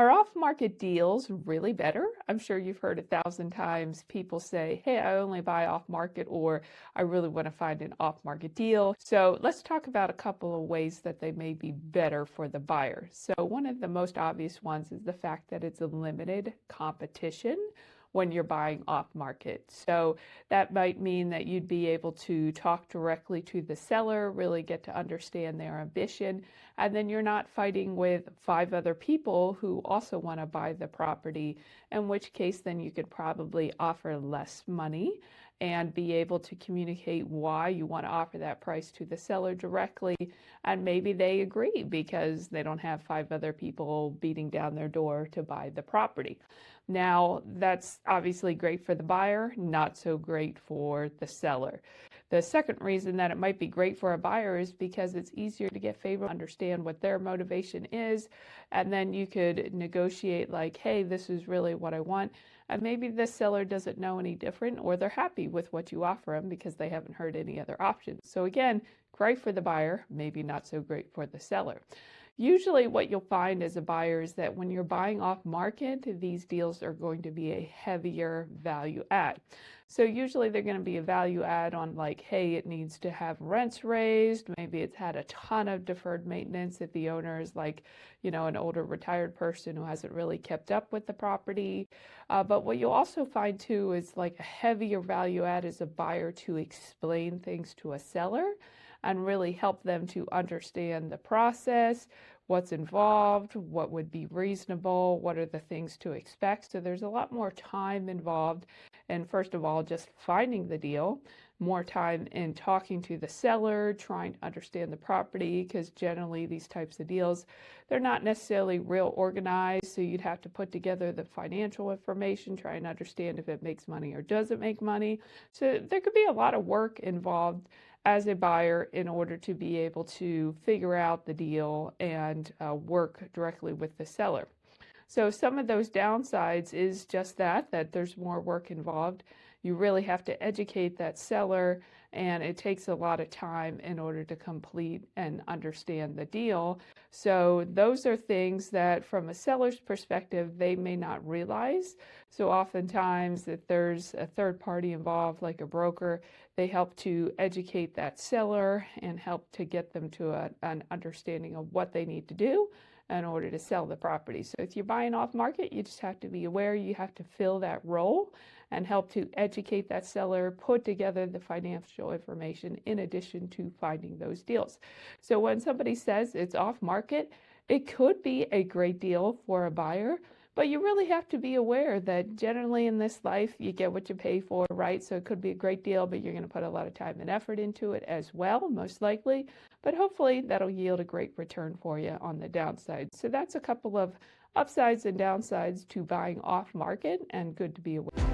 Are off-market deals really better? I'm sure you've heard 1,000 times people say, hey, I only buy off-market, or I really want to find an off-market deal. So let's talk about a couple of ways that they may be better for the buyer. So one of the most obvious ones is the fact that it's a limited competition when you're buying off market. So that might mean that you'd be able to talk directly to the seller, really get to understand their ambition, and then you're not fighting with 5 other people who also want to buy the property, in which case then you could probably offer less money and be able to communicate why you want to offer that price to the seller directly, and maybe they agree because they don't have 5 other people beating down their door to buy the property. Now, that's obviously great for the buyer, not so great for the seller. The second reason that it might be great for a buyer is because it's easier to get favor, understand what their motivation is, and then you could negotiate like, hey, this is really what I want. And maybe the seller doesn't know any different, or they're happy with what you offer them because they haven't heard any other options. So again, great for the buyer, maybe not so great for the seller. Usually what you'll find as a buyer is that when you're buying off market, these deals are going to be a heavier value add. So usually they're going to be a value add on like, hey, it needs to have rents raised. Maybe it's had a ton of deferred maintenance if the owner is like, an older retired person who hasn't really kept up with the property. But what you'll also find too is like a heavier value add as a buyer to explain things to a seller and really help them to understand the process, what's involved, what would be reasonable, what are the things to expect. So there's a lot more time involved in, first of all, just finding the deal, more time in talking to the seller, trying to understand the property, because generally these types of deals, they're not necessarily real organized, so you'd have to put together the financial information, try and understand if it makes money or doesn't make money. So there could be a lot of work involved as a buyer in order to be able to figure out the deal and work directly with the seller. So some of those downsides is just that there's more work involved. You really have to educate that seller, and it takes a lot of time in order to complete and understand the deal. So those are things that from a seller's perspective, they may not realize. So oftentimes if there's a third party involved, like a broker, they help to educate that seller and help to get them to an understanding of what they need to do in order to sell the property. So if you're buying off market, you just have to be aware you have to fill that role and help to educate that seller, put together the financial information in addition to finding those deals. So when somebody says it's off market, it could be a great deal for a buyer, but you really have to be aware that generally in this life, you get what you pay for, right? So it could be a great deal, but you're going to put a lot of time and effort into it as well, most likely. But hopefully that'll yield a great return for you on the downside. So that's a couple of upsides and downsides to buying off market, and good to be aware.